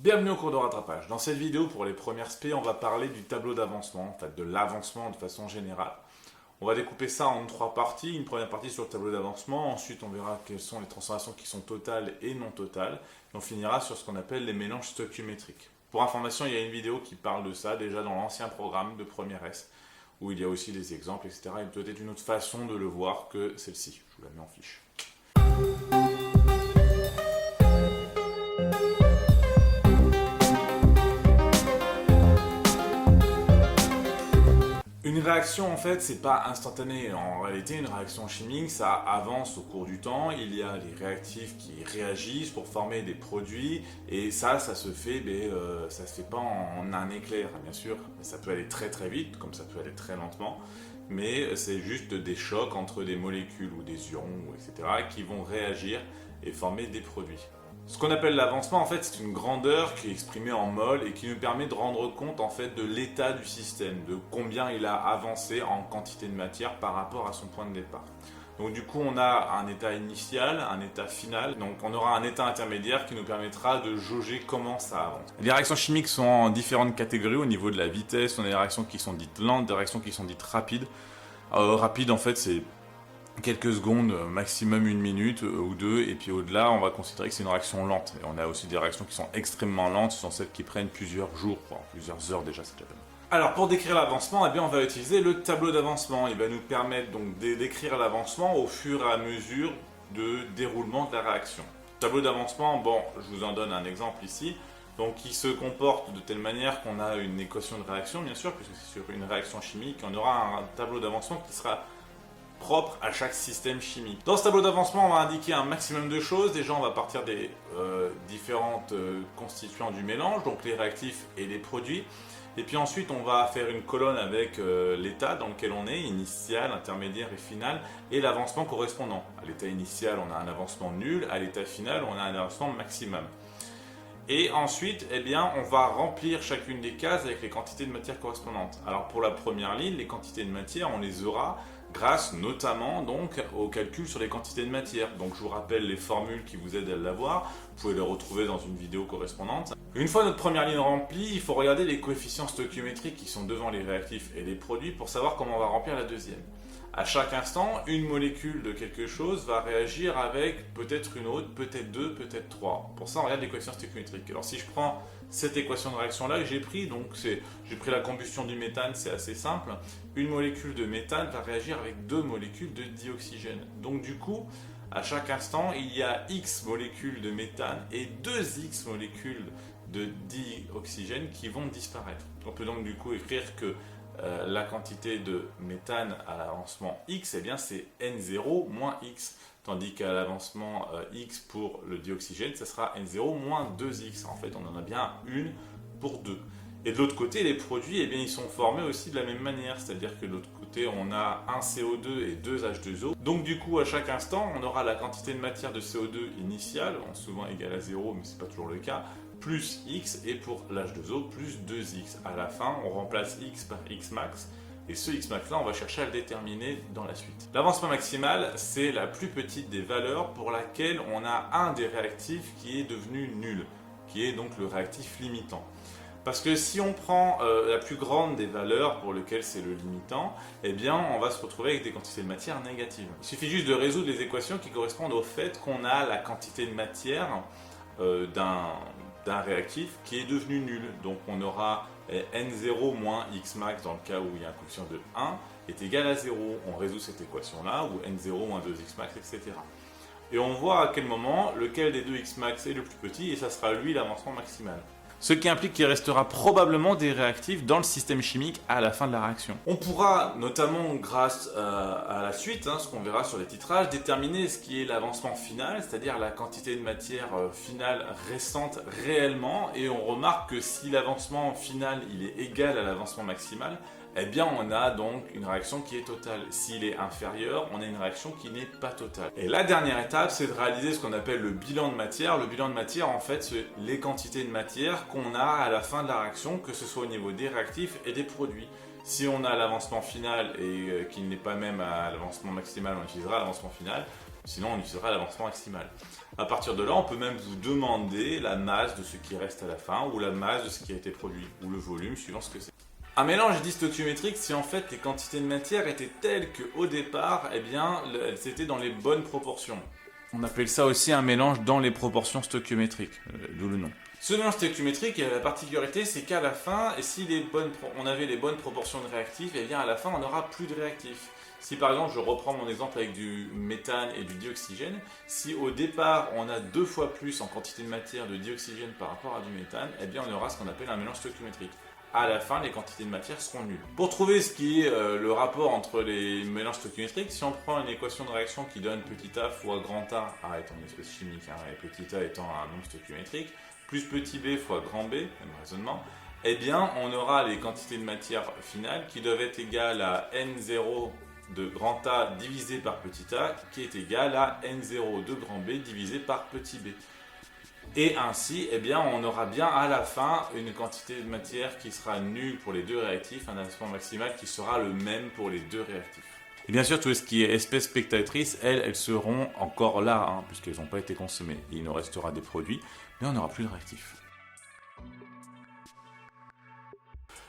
Bienvenue au cours de rattrapage. Dans cette vidéo, pour les premières spé, on va parler du tableau d'avancement, en fait de l'avancement de façon générale. On va découper ça en trois parties. Une première partie sur le tableau d'avancement, ensuite on verra quelles sont les transformations qui sont totales et non totales, et on finira sur ce qu'on appelle les mélanges stoichiométriques. Pour information, il y a une vidéo qui parle de ça déjà dans l'ancien programme de première S, où il y a aussi des exemples, etc. Et peut-être une autre façon de le voir que celle-ci. Je vous la mets en fiche. Une réaction, en fait, c'est pas instantané. En réalité, une réaction chimique, ça avance au cours du temps. Il y a les réactifs qui réagissent pour former des produits, et ça se fait, ça se fait pas en un éclair, bien sûr. Ça peut aller très très vite, comme ça peut aller très lentement, mais c'est juste des chocs entre des molécules ou des ions, etc., qui vont réagir et former des produits. Ce qu'on appelle l'avancement, en fait, c'est une grandeur qui est exprimée en mol et qui nous permet de rendre compte en fait de l'état du système, de combien il a avancé en quantité de matière par rapport à son point de départ. Donc du coup, on a un état initial, un état final, donc on aura un état intermédiaire qui nous permettra de jauger comment ça avance. Les réactions chimiques sont en différentes catégories au niveau de la vitesse. On a des réactions qui sont dites lentes, des réactions qui sont dites rapides. Rapide, en fait, c'est quelques secondes, maximum une minute ou deux, et puis au-delà, on va considérer que c'est une réaction lente. Et on a aussi des réactions qui sont extrêmement lentes, ce sont celles qui prennent plusieurs jours, plusieurs heures déjà, c'est déjà pas mal. Alors pour décrire l'avancement, on va utiliser le tableau d'avancement. Il va nous permettre donc de décrire l'avancement au fur et à mesure de déroulement de la réaction. Tableau d'avancement, bon, je vous en donne un exemple ici. Donc il se comporte de telle manière qu'on a une équation de réaction, bien sûr, puisque c'est sur une réaction chimique. On aura un tableau d'avancement qui sera propre à chaque système chimique. Dans ce tableau d'avancement, on va indiquer un maximum de choses. Déjà, on va partir des différentes constituants du mélange, donc les réactifs et les produits. Et puis ensuite, on va faire une colonne avec l'état dans lequel on est, initial, intermédiaire et final, et l'avancement correspondant. À l'état initial, on a un avancement nul, à l'état final, on a un avancement maximum. Et ensuite, on va remplir chacune des cases avec les quantités de matière correspondantes. Alors pour la première ligne, les quantités de matière, on les aura grâce notamment donc au calcul sur les quantités de matière. Donc je vous rappelle les formules qui vous aident à l'avoir, vous pouvez les retrouver dans une vidéo correspondante. Une fois notre première ligne remplie, il faut regarder les coefficients stoichiométriques qui sont devant les réactifs et les produits pour savoir comment on va remplir la deuxième. À chaque instant, une molécule de quelque chose va réagir avec peut-être une autre, peut-être deux, peut-être trois. Pour ça, on regarde les coefficients stoichiométriques. Alors si je prends cette équation de réaction-là que j'ai pris, j'ai pris la combustion du méthane, c'est assez simple. Une molécule de méthane va réagir avec deux molécules de dioxygène. Donc du coup, à chaque instant, il y a X molécules de méthane et 2X molécules de dioxygène qui vont disparaître. On peut donc du coup écrire que la quantité de méthane à l'avancement X, c'est N0 moins X. Tandis qu'à l'avancement X pour le dioxygène, ça sera N0 moins 2X. En fait, on en a bien une pour deux. Et de l'autre côté, les produits, ils sont formés aussi de la même manière. C'est-à-dire que de l'autre côté, on a un CO2 et deux H2O. Donc du coup, à chaque instant, on aura la quantité de matière de CO2 initiale, souvent égale à 0, mais ce n'est pas toujours le cas, plus X, et pour l'H2O, plus 2X. À la fin, on remplace X par X max, et ce X max là, on va chercher à le déterminer dans la suite. L'avancement maximal, c'est la plus petite des valeurs pour laquelle on a un des réactifs qui est devenu nul, qui est donc le réactif limitant. Parce que si on prend la plus grande des valeurs pour lequel c'est le limitant, on va se retrouver avec des quantités de matière négatives. Il suffit juste de résoudre les équations qui correspondent au fait qu'on a la quantité de matière d'un réactif qui est devenu nul. Donc on aura N0 moins X max dans le cas où il y a un coefficient de 1 est égal à 0. On résout cette équation-là, ou N0 moins 2X max, etc. Et on voit à quel moment lequel des deux X max est le plus petit, et ça sera lui l'avancement maximal. Ce qui implique qu'il restera probablement des réactifs dans le système chimique à la fin de la réaction. On pourra, notamment grâce à la suite, ce qu'on verra sur les titrages, déterminer ce qui est l'avancement final, c'est-à-dire la quantité de matière finale restante réellement, et on remarque que si l'avancement final il est égal à l'avancement maximal, on a donc une réaction qui est totale. S'il est inférieur, on a une réaction qui n'est pas totale. Et la dernière étape, c'est de réaliser ce qu'on appelle le bilan de matière. Le bilan de matière, en fait, c'est les quantités de matière qu'on a à la fin de la réaction, que ce soit au niveau des réactifs et des produits. Si on a l'avancement final et qu'il n'est pas même à l'avancement maximal, on utilisera l'avancement final. Sinon, on utilisera l'avancement maximal. À partir de là, on peut même vous demander la masse de ce qui reste à la fin, ou la masse de ce qui a été produit, ou le volume, suivant ce que c'est. Un mélange dit stoichiométrique si en fait les quantités de matière étaient telles qu'au départ, eh bien, elles étaient dans les bonnes proportions. On appelle ça aussi un mélange dans les proportions stoichiométriques, d'où le nom. Ce mélange stoichiométrique, la particularité, c'est qu'à la fin, et si on avait les bonnes proportions de réactifs, eh bien à la fin, on n'aura plus de réactifs. Si par exemple, je reprends mon exemple avec du méthane et du dioxygène, si au départ, on a 2 fois plus en quantité de matière de dioxygène par rapport à du méthane, eh bien on aura ce qu'on appelle un mélange stoichiométrique. À la fin, les quantités de matière seront nulles. Pour trouver ce qui est le rapport entre les mélanges stoichiométriques, si on prend une équation de réaction qui donne petit a fois grand A étant une espèce chimique, et petit a étant un nombre stoichiométrique, plus petit b fois grand B, même raisonnement, eh bien on aura les quantités de matière finales qui doivent être égales à N0 de grand A divisé par petit a, qui est égal à N0 de grand B divisé par petit b. Et ainsi, eh bien, on aura bien à la fin une quantité de matière qui sera nulle pour les deux réactifs, un avancement maximal qui sera le même pour les deux réactifs. Et bien sûr, tout ce qui est espèces spectatrices, elles seront encore là, puisqu'elles n'ont pas été consommées. Il nous restera des produits, mais on n'aura plus de réactifs.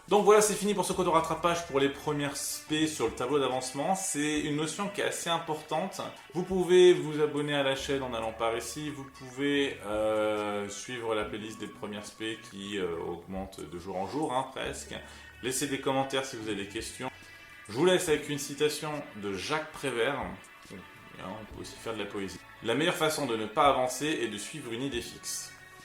Donc voilà, c'est fini pour ce cours de rattrapage pour les premières spé sur le tableau d'avancement. C'est une notion qui est assez importante. Vous pouvez vous abonner à la chaîne en allant par ici. Vous pouvez suivre la playlist des premières spé qui augmente de jour en jour, presque. Laissez des commentaires si vous avez des questions. Je vous laisse avec une citation de Jacques Prévert. On peut aussi faire de la poésie. La meilleure façon de ne pas avancer est de suivre une idée fixe.